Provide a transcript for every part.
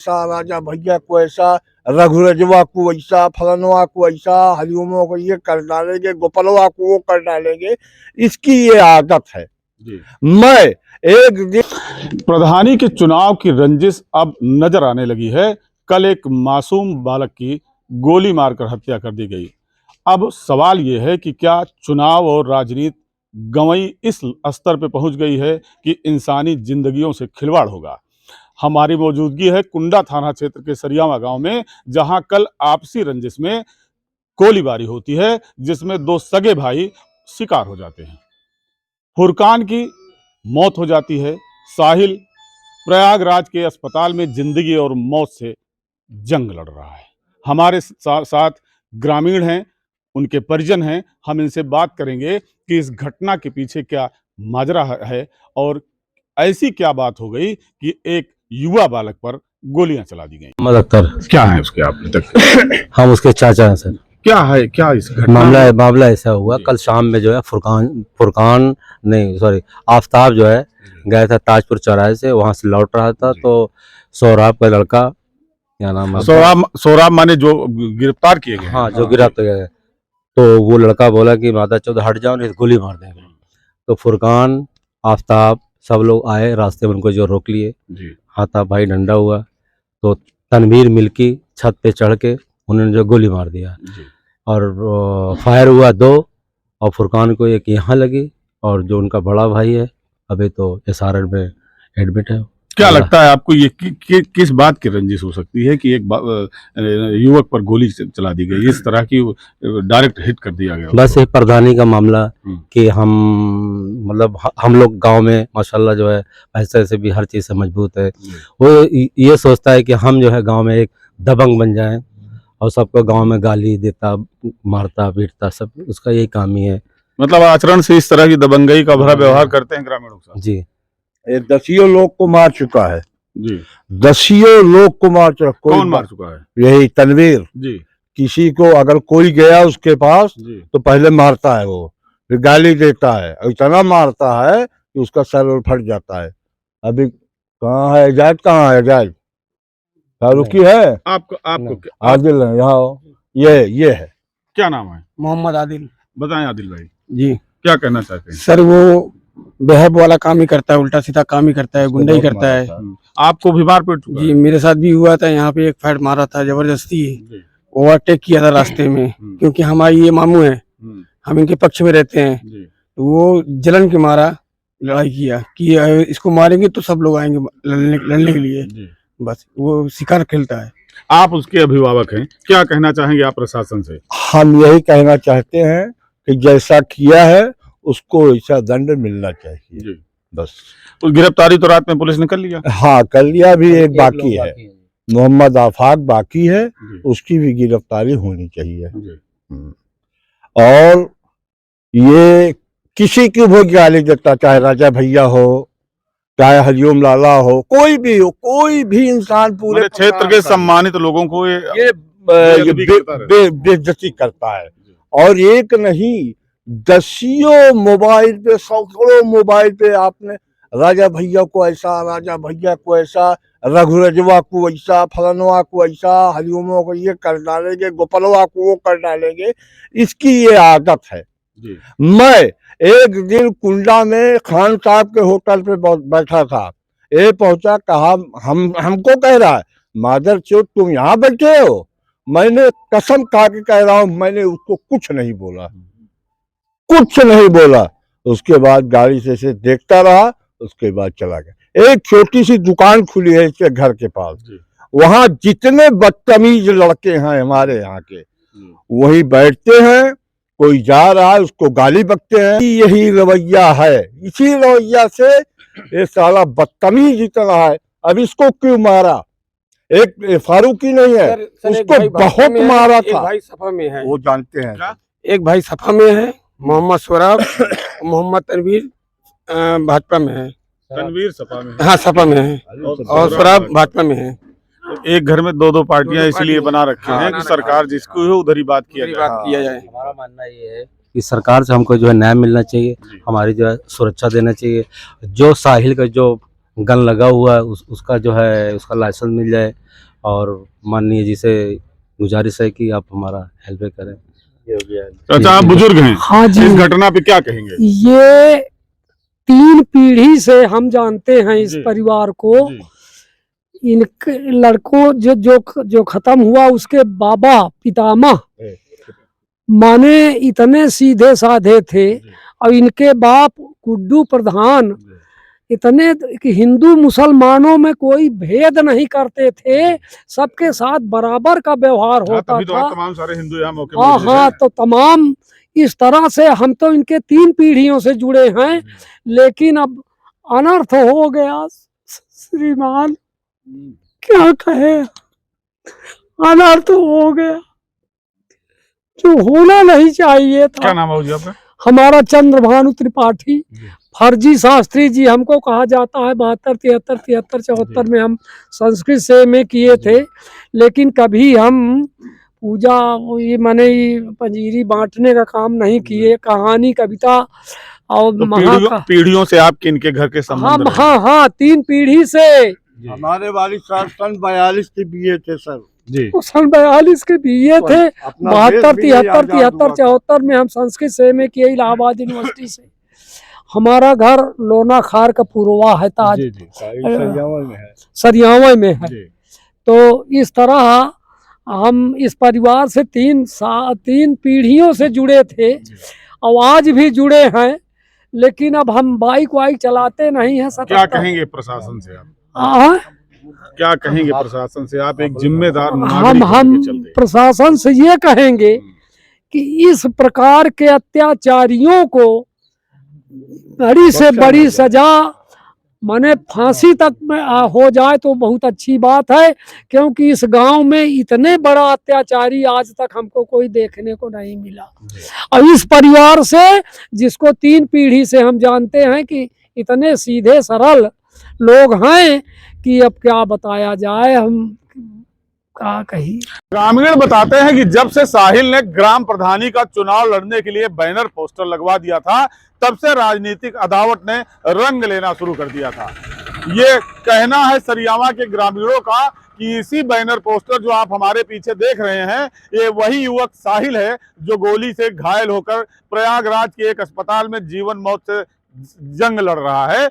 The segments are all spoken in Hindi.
ऐसा राजा भैया को ऐसा, रघुरजवा को ऐसा, फलनवा को ऐसा, हरिओमों को ये कर डालेंगे, गोपलवा को वो कर डालेंगे। इसकी ये आदत है। मैं एक दिन प्रधानी के चुनाव की रंजिश अब नजर आने लगी है। कल एक मासूम बालक की गोली मारकर हत्या कर दी गई। अब सवाल ये है कि क्या चुनाव और राजनीति गंवई इस स्तर पे पहुंच गई है कि इंसानी जिंदगियों से खिलवाड़ होगा। हमारी मौजूदगी है कुंडा थाना क्षेत्र के सरियावा गांव में, जहां कल आपसी रंजिश में गोलीबारी होती है, जिसमें दो सगे भाई शिकार हो जाते हैं। फुरकान की मौत हो जाती है। साहिल प्रयागराज के अस्पताल में जिंदगी और मौत से जंग लड़ रहा है। हमारे साथ ग्रामीण हैं, उनके परिजन हैं। हम इनसे बात करेंगे कि इस घटना के पीछे क्या माजरा है और ऐसी क्या बात हो गई कि एक युवा बालक पर गोलियां चला दी गई। मोहम्मद अख्तर। क्या है उसके आप तक? हम उसके चाचा हैं सर। क्या है, क्या इस घटना मामला ऐसा हुआ, कल शाम में जो है आफ्ताब जो है गया था ताजपुर चौराहे से, वहां से लौट रहा था तो सौराब का लड़का, क्या नाम है, सौराब माने जो गिरफ्तार किए गए। हाँ, जो गिरफ्तार किया गया। तो वो लड़का बोला कि माता चौधरी हट जाओ नहीं तो गोली मार देंगे। तो फुरकान, आफ्ताब सब लोग आए, रास्ते में उनको जो रोक लिए, हाथापाई डंडा हुआ। तो तनवीर मिल्की छत पे चढ़ के उन्होंने जो गोली मार दिया और फायर हुआ 2 और फुरकान को एक यहाँ लगी और जो उनका बड़ा भाई है अभी तो SRL में एडमिट है। क्या लगता है आपको ये किस बात की रंजिश हो सकती है कि एक युवक पर गोली चला दी गई, इस तरह की डायरेक्ट हिट कर दिया गया? बस एक प्रधानी का मामला कि हम लोग गांव में माशाल्लाह जो है पैसे से भी हर चीज़ से मजबूत है। वो ये सोचता है कि हम जो है गांव में एक दबंग बन जाएं और सबको गांव में गाली देता, मारता पीटता, सब उसका यही काम ही है। मतलब आचरण से इस तरह की दबंगई का भरा व्यवहार करते हैं ग्रामीणों के साथ। जी, दसियों लोग को मार चुका है जी, दसियों लोग को मार चुका। कौन मार चुका है? यही तनवीर जी। किसी को अगर कोई गया उसके पास तो पहले मारता है, वो फिर गाली देता है, इतना मारता है कि उसका सर फट जाता है। अभी कहाँ है एजाज? कहाँ है एजाज? फारूकी है? आपको आदिल है यहाँ, ये है। क्या नाम है? मोहम्मद आदिल। बताएं आदिल भाई जी, क्या कहना चाहते हैं? सर वो बेहब वाला काम ही करता है, उल्टा सीधा काम ही करता है, गुंडा ही करता है। आपको भी मार पीट चुका जी, मेरे साथ भी हुआ था। यहाँ पे एक फाइट मारा था जबरदस्ती, ओवरटेक किया था रास्ते में, क्योंकि हमारी ये मामू है, हम इनके पक्ष में रहते हैं। तो वो जलन के मारा लड़ाई किया कि इसको मारेंगे तो सब लोग आएंगे लड़ने के लिए। बस वो शिकार खेलता है। आप उसके अभिभावक हैं, क्या कहना चाहेंगे आप प्रशासन से? हम यही कहना चाहते हैं कि जैसा किया है उसको ऐसा दंड मिलना चाहिए जी। बस उस गिरफ्तारी तो रात में पुलिस ने कर लिया। हाँ, कर लिया। भी एक बाकी है, मोहम्मद आफाक बाकी है, उसकी भी गिरफ्तारी होनी चाहिए। और ये किसी की भी गाली देता, चाहे राजा भैया हो, चाहे हरिओम लाला हो, कोई भी हो, कोई भी इंसान पूरे क्षेत्र के सम्मानित लोगों को ये बेइज्जती करता है। और एक नहीं, दसियों मोबाइल पे, सैकड़ों मोबाइल पे आपने राजा भैया को ऐसा, राजा भैया को ऐसा, रघुरजवा को ऐसा, फलनवा को ऐसा, हरिओमों को ये कर डालेंगे, गोपलवा को वो कर डालेंगे। इसकी ये आदत है। मैं एक दिन कुंडा में खान साहब के होटल पे बैठा था, ये पहुंचा, कहा हमको कह रहा है मादर चोट तुम यहाँ बैठे हो। मैंने कसम खा के कह रहा हूँ, मैंने उसको कुछ नहीं बोला, कुछ नहीं बोला। उसके बाद गाड़ी से देखता रहा, उसके बाद चला गया। एक छोटी सी दुकान खुली है इसके घर के पास, वहां जितने बदतमीज लड़के हैं हमारे यहाँ के वही बैठते हैं। कोई जा रहा है उसको गाली बकते हैं। यही रवैया है, इसी रवैया से ये साला बदतमीज इतना है। अब इसको क्यों मारा? एक फारूकी नहीं है, उसको बहुत मारा था। भाई सफा में है, वो जानते हैं। एक भाई सफा में है, मोहम्मद सौराब, मोहम्मद तनवीर भाजपा में है। तनवीर सपा में? हाँ, सपा में है और सौराब भाजपा में है। एक घर में दो पार्टियां इसलिए बना रखे हैं कि सरकार जिसको है उधर ही बात किया जाए। हमारा मानना ये है कि सरकार से हमको जो है न्याय मिलना चाहिए, हमारी जो है सुरक्षा देना चाहिए। जो साहिल का जो गन लगा हुआ है उसका जो है उसका लाइसेंस मिल जाए। और माननीय जी से गुजारिश है कि आप हमारा हेल्प करें। अच्छा, आप बुजुर्ग हैं, हाँ जी, इस घटना पे क्या कहेंगे? ये 3 पीढ़ी से हम जानते हैं इस जी। परिवार को। जी। इन लड़कों जो खत्म हुआ उसके बाबा पितामह माने इतने सीधे साधे थे, और इनके बाप गुड्डू प्रधान इतने कि हिंदू मुसलमानों में कोई भेद नहीं करते थे, सबके साथ बराबर का व्यवहार हाँ, होता तभी तो था। आज तमाम सारे हिंदू यहाँ मौके हाँ पर हाँ, तो तमाम इस तरह से हम तो इनके 3 पीढ़ियों से जुड़े हैं, लेकिन अब अनर्थ हो गया श्रीमान, क्या कहे, अनर्थ हो गया जो होना नहीं चाहिए क्या था। नाम है जी आपका? हमारा चंद्रभानु त्रिपाठी, फर्जी शास्त्री जी हमको कहा जाता है। 72, 73, 73, 74 में हम संस्कृत से में किए थे, लेकिन कभी हम पूजा ये माने पंजीरी बांटने का काम नहीं किए। कहानी कविता और तो पीढ़ियों से आप किनके घर के संबंध रहे? हाँ हाँ, 3 पीढ़ी से। हमारे वालिद साहब सन 42 के बीए थे सर जी। सन 42 के बीए थे। 72, 73, 73, 74 में हम संस्कृत से में किए इलाहाबाद यूनिवर्सिटी से। हमारा घर लोना खार का पूर्वा है, ताज सरियावा में है। तो इस तरह हम इस परिवार से 3 पीढ़ियों से जुड़े थे, और आज भी जुड़े हैं, लेकिन अब हम बाइक वाइक चलाते नहीं हैं। क्या कहेंगे प्रशासन से आप? क्या कहेंगे प्रशासन से? आप एक जिम्मेदार नागरिक हम के चलते प्रशासन से ये कहेंगे कि इस प्रकार के अत्याचारियों को बड़ी से बड़ी सजा माने फांसी तक में हो जाए तो बहुत अच्छी बात है, क्योंकि इस गांव में इतने बड़ा अत्याचारी आज तक हमको कोई देखने को नहीं मिला। और इस परिवार से, जिसको 3 पीढ़ी से हम जानते हैं कि इतने सीधे सरल लोग हैं कि अब क्या बताया जाए, हम क्या कही। ग्रामीण बताते हैं कि जब से साहिल ने ग्राम प्रधानी का चुनाव लड़ने के लिए बैनर पोस्टर लगवा दिया था, तब से राजनीतिक अदावत ने रंग लेना शुरू कर दिया था। ये कहना है सरियावा के ग्रामीणों का कि इसी बैनर पोस्टर जो आप हमारे पीछे देख रहे हैं, ये वही युवक साहिल है जो गोली से घायल होकर प्रयागराज के एक अस्पताल में जीवन मौत से जंग लड़ रहा है।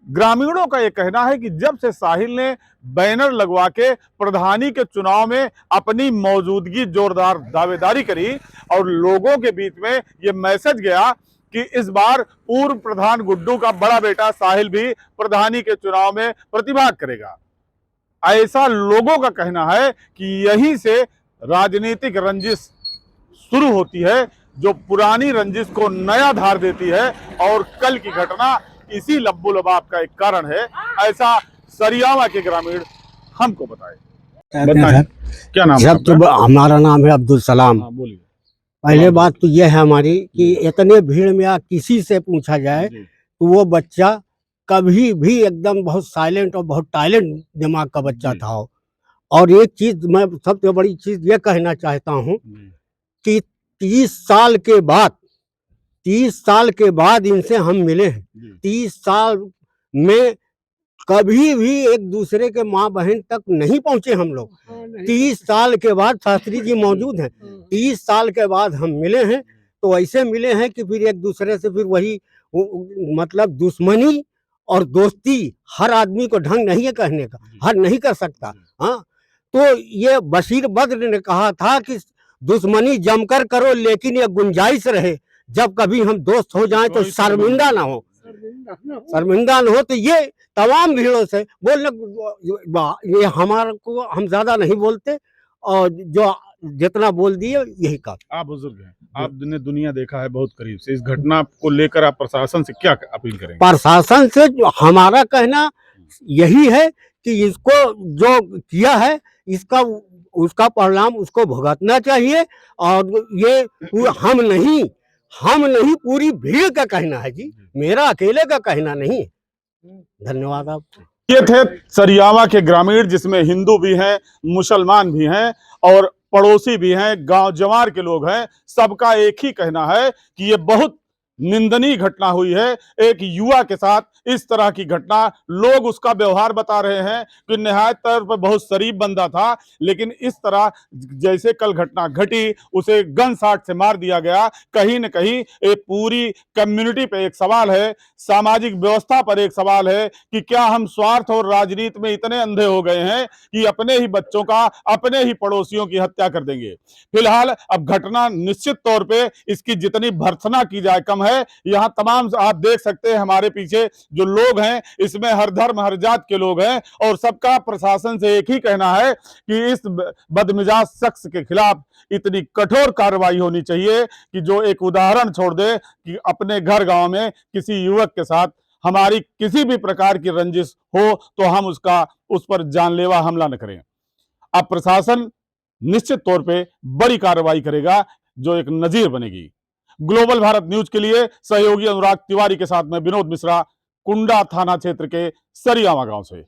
ग्रामीणों का यह कहना है कि जब से साहिल ने बैनर लगवा के प्रधानी के चुनाव में अपनी मौजूदगी जोरदार दावेदारी करी और लोगों के बीच में ये मैसेज गया कि इस बार पूर्व प्रधान गुड्डू का बड़ा बेटा साहिल भी प्रधानी के चुनाव में प्रतिभाग करेगा, ऐसा लोगों का कहना है कि यहीं से राजनीतिक रंजिश शुरू होती है, जो पुरानी रंजिश को नया धार देती है। और कल की घटना इसी लब्बो लबाब का एक कारण है, ऐसा सरियावा के ग्रामीण हमको बताए। क्या नाम है? तो हमारा नाम है अब्दुल सलाम। बोलिए। पहले बात तो यह है हमारी कि इतने भीड़ में किसी से पूछा जाए तो वो बच्चा कभी भी एकदम बहुत साइलेंट और बहुत टैलेंट दिमाग का बच्चा था। और एक चीज मैं सबसे बड़ी चीज ये कहना चाहता हूँ कि 30 साल के बाद इनसे हम मिले हैं। 30 साल में कभी भी एक दूसरे के माँ बहन तक नहीं पहुंचे हम लोग। 30 साल के बाद शास्त्री जी मौजूद हैं, 30 साल के बाद हम मिले हैं। तो ऐसे मिले हैं कि फिर एक दूसरे से फिर वही मतलब दुश्मनी और दोस्ती हर आदमी को ढंग नहीं है कहने का, हर नहीं कर सकता। हाँ, तो ये बशीर बद्र ने कहा था कि दुश्मनी जमकर करो, लेकिन ये गुंजाइश रहे जब कभी हम दोस्त हो जाएं तो शर्मिंदा ना हो, शर्मिंदा न हो। तो ये तमाम भीड़ों से बोलने, ये हमारे को हम ज्यादा नहीं बोलते और जो जितना बोल दिए यही का। आप बुजुर्ग हैं, आपने दुनिया देखा है बहुत करीब से, इस घटना को लेकर आप प्रशासन से क्या अपील करेंगे? प्रशासन से हमारा कहना यही है कि इसको जो किया है इसका उसका परिणाम उसको भुगतना चाहिए। और ये हम नहीं पूरी भीड़ का कहना है जी, मेरा अकेले का कहना नहीं। धन्यवाद। आप ये थे सरियावा के ग्रामीण, जिसमें हिंदू भी हैं, मुसलमान भी हैं और पड़ोसी भी हैं, गांव जवार के लोग हैं। सबका एक ही कहना है कि ये बहुत निंदनीय घटना हुई है। एक युवा के साथ इस तरह की घटना, लोग उसका व्यवहार बता रहे हैं कि निहायत तौर पर बहुत शरीफ बंदा था, लेकिन इस तरह जैसे कल घटना घटी उसे गन शॉट से मार दिया गया। कहीं न कहीं एक पूरी कम्युनिटी पे एक सवाल है, सामाजिक व्यवस्था पर एक सवाल है कि क्या हम स्वार्थ और राजनीति में इतने अंधे हो गए हैं कि अपने ही बच्चों का, अपने ही पड़ोसियों की हत्या कर देंगे। फिलहाल अब घटना निश्चित तौर पे इसकी जितनी भर्त्सना की जाए कम है। यहाँ तमाम आप देख सकते हैं हमारे पीछे जो लोग हैं, इसमें हर धर्म हर जात के लोग हैं और सबका प्रशासन से एक ही कहना है कि इस बदमिजाज शख्स के खिलाफ इतनी कठोर कार्रवाई होनी चाहिए कि जो एक उदाहरण छोड़ दे कि अपने घर गांव में किसी युवक के साथ हमारी किसी भी प्रकार की रंजिश हो तो हम उस पर जानलेवा हमला न करें। अब प्रशासन निश्चित तौर पे बड़ी कार्रवाई करेगा जो एक नजीर बनेगी। ग्लोबल भारत न्यूज के लिए सहयोगी अनुराग तिवारी के साथ मैं विनोद मिश्रा, कुंडा थाना क्षेत्र के सरियावा गांव से।